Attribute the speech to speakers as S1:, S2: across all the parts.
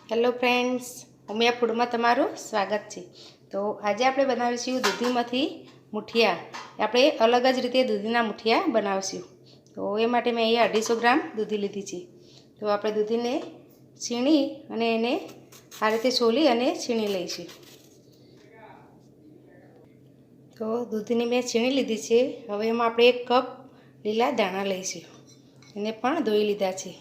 S1: Hello friends, Umiya ફૂડમાં તમારું સ્વાગત છે। તો આજે આપણે બનાવીશું દૂધીમાંથી મુઠિયા। આપણે અલગ જ રીતે દૂધીના મુઠિયા બનાવીશું। તો એ માટે મેં અહીંયા 250 ગ્રામ દૂધી લીધી છે। તો આપણે દૂધીને છીણી અને એને આ રીતે છોલી અને છીણી લઈશું। તો દૂધીને મેં છીણી લીધી છે। હવે એમાં આપણે 1 કપ લીલા ધાણા લઈશું, એને પણ ધોઈ લીધા છે।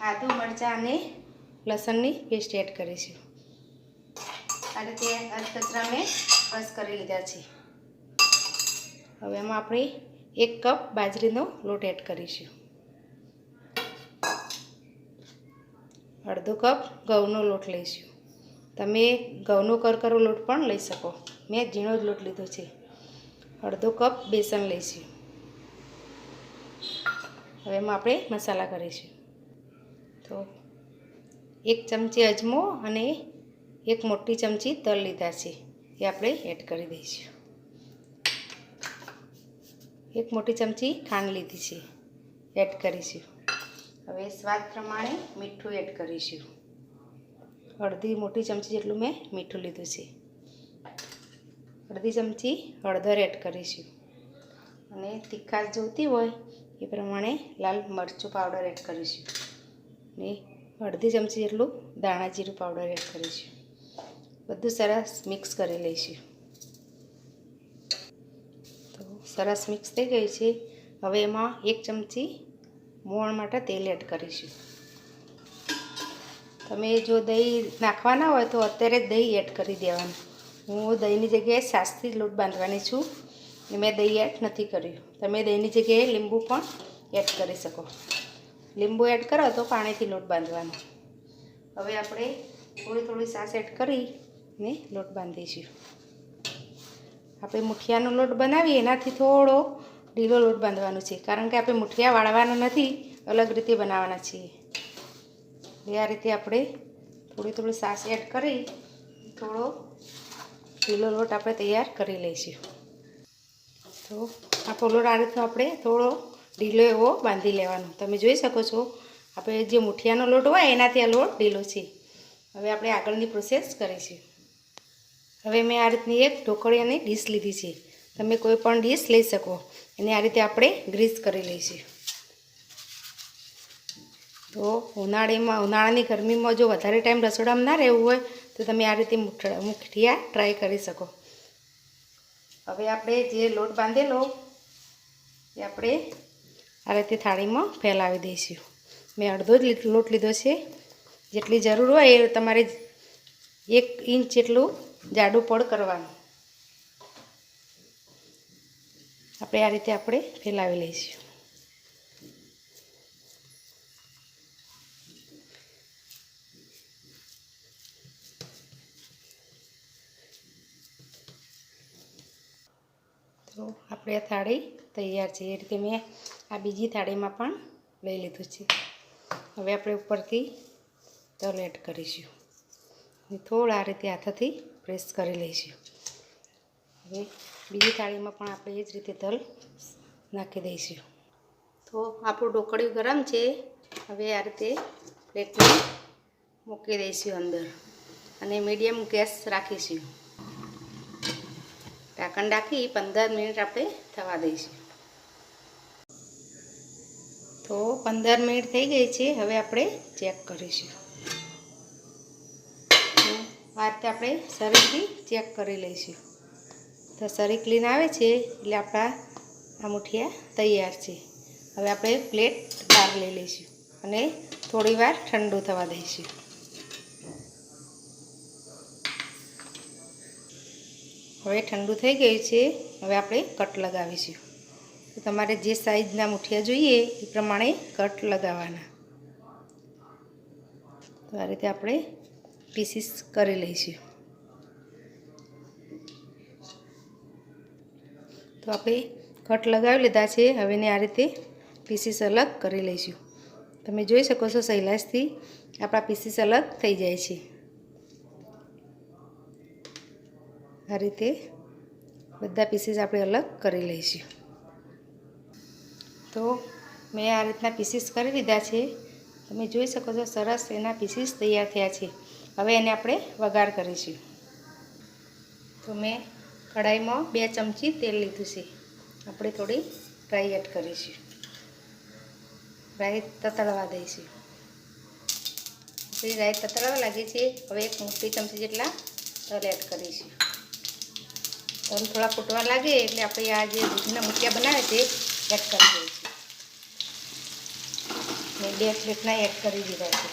S1: આદુ મરચાં અને લસણની પેસ્ટ એડ કરીશું। આ રીતે અધકચરા મેં ક્રશ કરી લીધા છે। હવે એમાં આપણે 1 કપ બાજરીનો લોટ એડ કરીશું, અડધો કપ ઘઉંનો લોટ લઈશું। તમે ઘઉંનો કરકરો લોટ પણ લઈ શકો, મેં ઝીણો જ લોટ લીધો છે। અડધો કપ બેસન લઈશું। હવે એમાં આપણે મસાલા કરીશું। તો 1 ચમચી અજમો અને 1 મોટી ચમચી તલ લીધા છે, એ આપણે એડ કરી દઈશું। 1 મોટી ચમચી ખાંડ લીધી છે, એડ કરીશું। હવે સ્વાદ પ્રમાણે મીઠું એડ કરીશું। અડધી મોટી ચમચી જેટલું મેં મીઠું લીધું છે। અડધી ચમચી હળદર એડ કરીશું, અને તીખાશ જોઈતી હોય એ પ્રમાણે લાલ મરચું પાવડર એડ કરીશું, ને અડધી ચમચી જેટલું ધાણા જીરું પાવડર એડ કરીશું। બધું સરસ મિક્સ કરી લઈશું। તો સરસ મિક્સ થઈ ગયું છે। હવે એમાં 1 ચમચી મોણ માટે તેલ એડ કરીશું। તમે જો દહીં નાખવાના હોય તો અત્યારે જ દહીં એડ કરી દેવાનું। હું દહીંની જગ્યાએ છાશથી લોટ બાંધવાની છું, ને મેં દહીં એડ નથી કર્યું। તમે દહીંની જગ્યાએ લીંબુ પણ એડ કરી શકો। લીંબુ એડ કરો તો પાણીથી લોટ બાંધવાનો। હવે આપણે થોડી છાશ એડ કરીને લોટ બાંધીશું। આપણે મુઠિયાનો લોટ બનાવીએ એનાથી થોડો ઢીલો લોટ બાંધવાનો છે, કારણ કે આપણે મુઠિયા વાળવાના નથી, અલગ રીતે બનાવવાના છીએ। આ રીતે આપણે થોડી છાશ એડ કરી થોડો ઢીલો લોટ આપણે તૈયાર કરી લઈશું। તો આપણો લોટ આ રીતનો આપણે થોડો ઢીલો એવો બાંધી લેવાનો। તમે જોઈ શકો છો, આપણે જે મુઠિયાનો લોટ હોય એનાથી આ લોટ ઢીલો છે। હવે આપણે આગળની પ્રોસેસ કરીશું। હવે મેં આ રીતની એક ઢોકળિયાની ડીશ લીધી છે, તમે કોઈ પણ ડીશ લઈ શકો। એને આ રીતે આપણે ગ્રીસ કરી લઈશું। તો ઉનાળાની ગરમીમાં જો વધારે ટાઈમ રસોડામાં ના રહેવું હોય તો તમે આ રીતે મુઠિયા ટ્રાય કરી શકો। હવે આપણે જે લોટ બાંધેલો એ આપણે આ રીતે થાળીમાં ફેલાવી દઈશું। મેં અડધો જ લોટ લીધો છે, જેટલી જરૂર હોય એ તમારે 1 ઇંચ જેટલું જાડું પડ કરવાનું। આપણે આ રીતે આપણે ફેલાવી લઈશું। તો આપણે આ થાળી તૈયાર છે। એ રીતે મેં આ બીજી થાળીમાં પણ લઈ લીધું છે। હવે આપણે ઉપરથી તલ એડ કરીશું, થોડા આ રીતે હાથથી પ્રેસ કરી લઈશું। હવે બીજી થાળીમાં પણ આપણે એ જ રીતે તલ નાખી દઈશું। તો આપણું ઢોકળિયું ગરમ છે, હવે આ રીતે પ્લેટમાં મૂકી દઈશું અંદર, અને મીડિયમ ગેસ રાખીશું। ઢાંકણ રાખી 15 મિનિટ આપણે થવા દઈશું। તો 15 મિનિટ થઈ ગઈ છે, હવે આપણે ચેક કરીશું। તો આ રીતે આપણે શરીરથી ચેક કરી લઈશું। તો શરીર ક્લીન આવે છે એટલે આપણા આ મુઠિયા તૈયાર છે। હવે આપણે પ્લેટ બહાર લઈ લઈશું અને થોડીવાર ઠંડુ થવા દઈશું। હવે ઠંડુ થઈ ગયું છે, હવે આપણે કટ લગાવીશું। તો તમારે જે સાઈઝના મુઠિયા જોઈએ એ પ્રમાણે કટ લગાવવાના। તો આ રીતે આપણે પીસીસ કરી લઈશું। તો આપણે કટ લગાવી લીધા છે, હવે એને આ રીતે પીસીસ અલગ કરી લઈશું। તમે જોઈ શકો છો સહેલાઈથી આપણા પીસીસ અલગ થઈ જાય છે। આ રીતે બધા પીસીસ આપણે અલગ કરી લઈશું। તો મેં આ રીતના પીસીસ કરી લીધા છે। તમે જોઈ શકો છો સરસ એના પીસીસ તૈયાર થયા છે. હવે એને આપણે વઘાર કરીશું. તો મેં કઢાઈમાં 2 ચમચી તેલ લીધું છે. આપણે થોડી રાઈ એડ કરીશું. રાઈ તતડવા દઈશું. આપણી રાઈ તતડવા લાગી છે. હવે 1 મોટી ચમચી જેટલા તલ એડ કરીશું. તલ થોડા ફૂટવા લાગે એટલે આપણે આ જે દૂધીના મુઠિયા બનાવે છે એડ કરી દઈશું. મેં 2 પ્લેટના એડ કરી દીધા છે.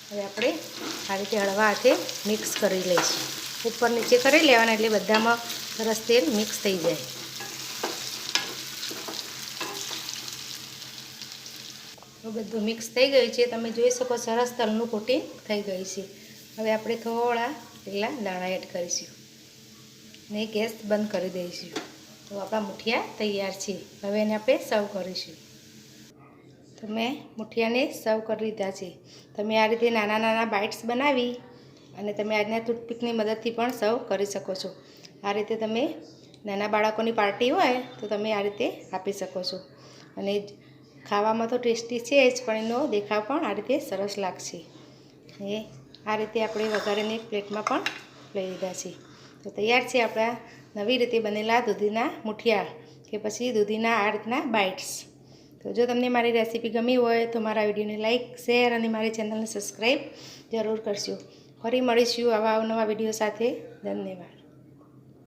S1: હવે આપણે આ રીતે હળવા હાથે મિક્સ કરી લઈશું. ઉપર નીચે કરી લેવાના એટલે બધામાં સરસ તેલ મિક્સ થઈ જાય. બધું મિક્સ થઈ ગયું છે. તમે જોઈ શકો સરસ તલનું કોટિંગ થઈ ગયું છે. હવે આપણે થોડા લીલા દાણા એડ કરીશું ને ગેસ બંધ કરી દઈશું. તો આપણા મુઠિયા તૈયાર છે. હવે એને આપણે સર્વ કરીશું. તો મેં મુઠિયાને સર્વ કરી લીધા છે. તમે આ રીતે નાના નાના બાઇટ્સ બનાવી અને તમે આજના ટૂથપીકની મદદથી પણ સર્વ કરી શકો છો. આ રીતે તમે નાના બાળકોની પાર્ટી હોય તો તમે આ રીતે આપી શકો છો. અને ખાવામાં તો ટેસ્ટી છે જ, પણ એનો દેખાવ પણ આ રીતે સરસ લાગશે. એ આ રીતે આપણે વઘારીને એક પ્લેટમાં પણ લઈ લીધા છે. તો તૈયાર છે આપણા નવી રીતે બનેલા દૂધીના મુઠિયા કે પછી દૂધીના આ રીતના બાઇટ્સ. તો જો તમને મારી રેસીપી ગમી હોય તો મારા વિડીયોને લાઇક, શેર અને મારી ચેનલને સબસ્ક્રાઈબ જરૂર કરશો. ફરી મળીશું આવા અવનવા વિડીયો સાથે. ધન્યવાદ.